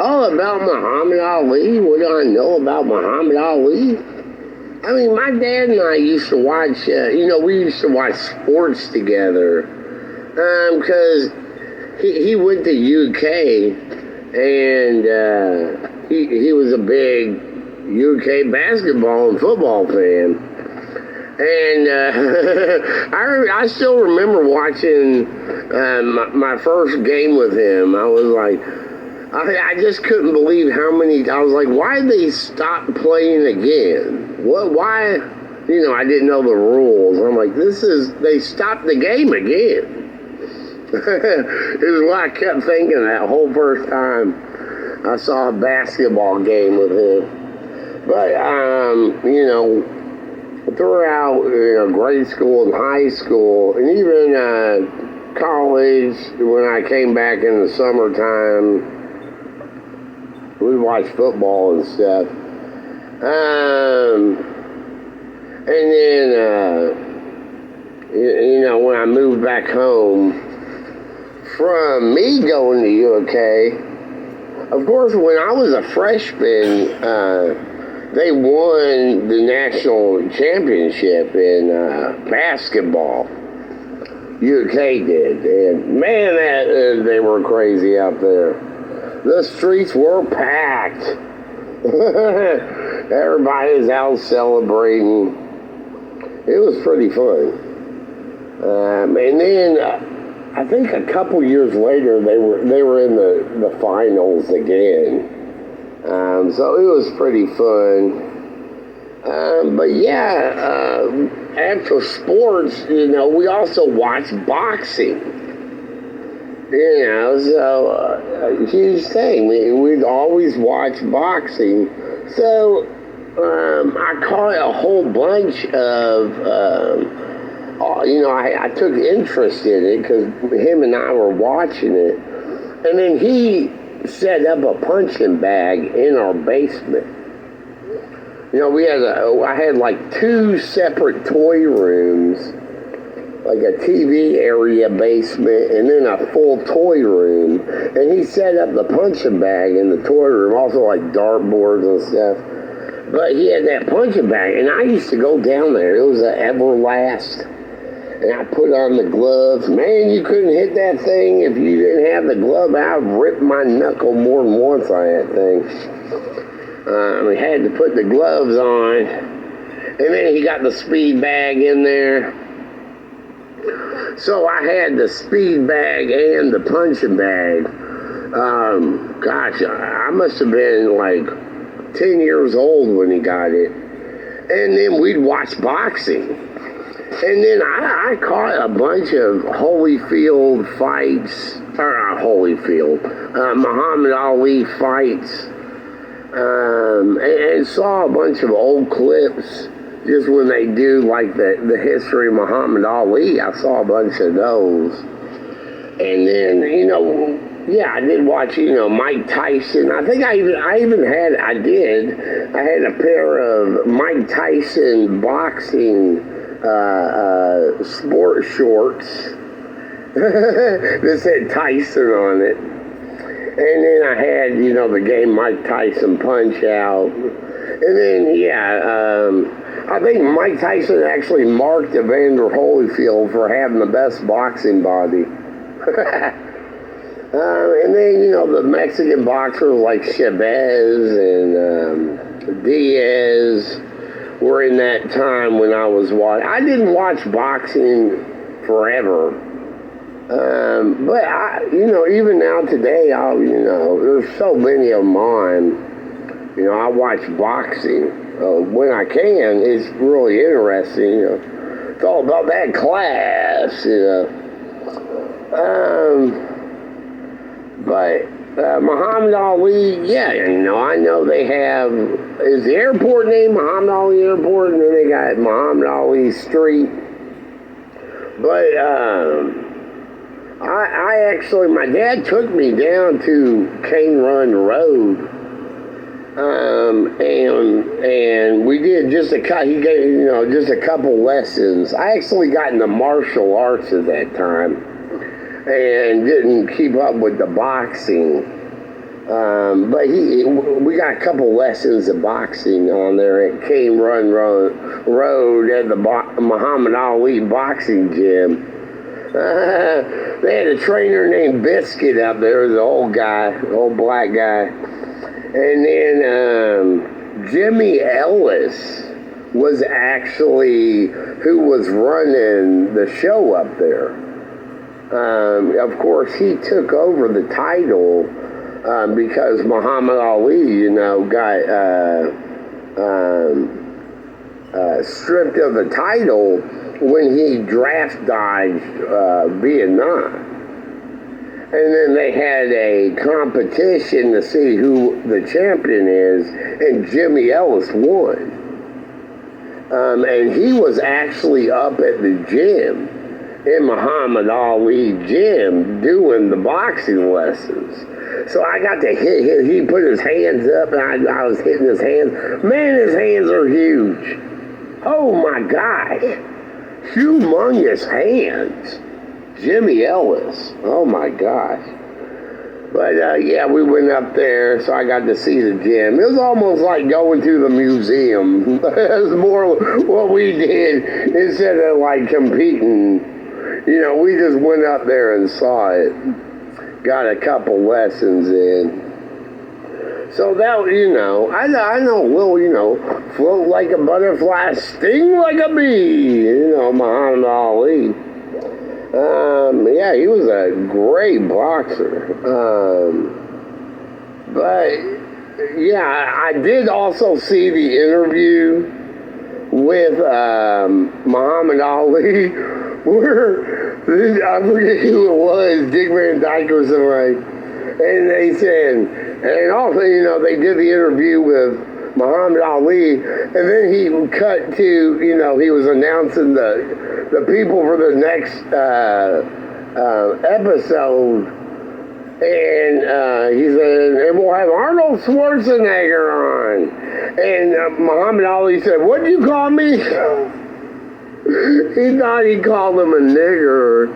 Oh, about Muhammad Ali? What do I know about Muhammad Ali? I mean, my dad and I used to watch, we used to watch sports together. Because he went to UK and he was a big UK basketball and football fan. And I still remember watching my first game with him. I was like, I just couldn't believe how many. I was like, why did they stop playing again? What? Why? I didn't know the rules. I'm like, they stopped the game again. It was what I kept thinking that whole first time I saw a basketball game with him. But throughout grade school and high school, and even college, when I came back in the summertime, we'd watch football and stuff. And then, when I moved back home from me going to UK, of course, when I was a freshman, they won the national championship in basketball. UK did, and man, they were crazy out there. The streets were packed. Everybody was out celebrating. It was pretty fun. And then I think a couple years later they were in the finals again. So it was pretty fun. But yeah, after sports, we also watched boxing. So a huge thing. We'd always watch boxing. So I caught a whole bunch of, I took interest in it because him and I were watching it. And then he set up a punching bag in our basement. I had like 2 separate toy rooms, like a TV area basement and then a full toy room. And he set up the punching bag in the toy room, also like dartboards and stuff. But he had that punching bag, and I used to go down there. It was an Everlast. And I put on the gloves. Man, you couldn't hit that thing if you didn't have the glove. I'd rip my knuckle more than once on that thing. We had to put the gloves on. And then he got the speed bag in there. So I had the speed bag and the punching bag. I must have been like 10 years old when he got it. And then we'd watch boxing. And then I caught a bunch of Holyfield fights, or not Holyfield, Muhammad Ali fights, and saw a bunch of old clips just when they do like the history of Muhammad Ali. I saw a bunch of those. And then, I did watch, Mike Tyson. I think I had a pair of Mike Tyson boxing sport shorts that said Tyson on it. And then I had, the game Mike Tyson Punch Out. And then, I think Mike Tyson actually marked Evander Holyfield for having the best boxing body. And then, the Mexican boxers like Chavez and Diaz were in that time when I was watching. I didn't watch boxing forever. But even now today, there's so many of them on. I watch boxing when I can. It's really interesting. It's all about that class. But Muhammad Ali, I know they have. Is the airport named Muhammad Ali Airport, and then they got Muhammad Ali Street. But I actually, my dad took me down to Cane Run Road, and we did just he gave just a couple lessons. I actually got into martial arts at that time, and didn't keep up with the boxing. But we got a couple lessons of boxing on there at Cane Run Road at the Muhammad Ali boxing gym. They had a trainer named Biscuit up there, the old guy, old black guy. And then Jimmy Ellis was actually who was running the show up there. Of course, he took over the title because Muhammad Ali, got stripped of the title when he draft dodged Vietnam. And then they had a competition to see who the champion is, and Jimmy Ellis won. And he was actually up at the gym, in Muhammad Ali gym, doing the boxing lessons. So I got to hit him. He put his hands up, and I was hitting his hands. Man, his hands are huge. Oh my gosh. Humongous hands. Jimmy Ellis. Oh my gosh. But yeah, we went up there, so I got to see the gym. It was almost like going to the museum. It was more what we did instead of like competing. We just went up there and saw it. Got a couple lessons in. So that, I know Will, float like a butterfly, sting like a bee, Muhammad Ali. Yeah, he was a great boxer. But, yeah, I did also see the interview with Muhammad Ali, where, I forget who it was, Dick Van Dyke or something, and they said, and also, they did the interview with Muhammad Ali, and then he cut to, he was announcing the people for the next episode, and he said, and we'll have Arnold Schwarzenegger on, and Muhammad Ali said, "What did you call me?" He thought he called him a nigger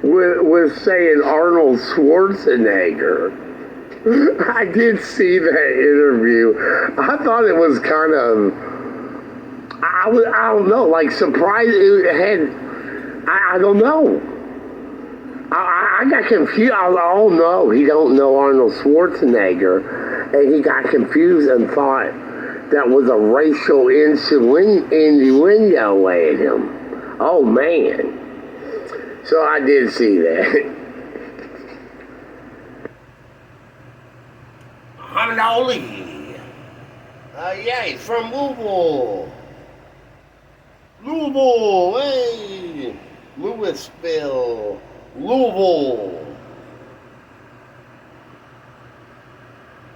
with saying Arnold Schwarzenegger. I did see that interview. I thought it was kind of, I don't know, like surprised. It had, I don't know. I got confused. Oh no, he don't know Arnold Schwarzenegger, and he got confused and thought that was a racial innuendo at him. Oh man. So I did see that. Muhammad Ali. Yeah, he's from Louisville. Louisville, hey. Louisville. Louisville.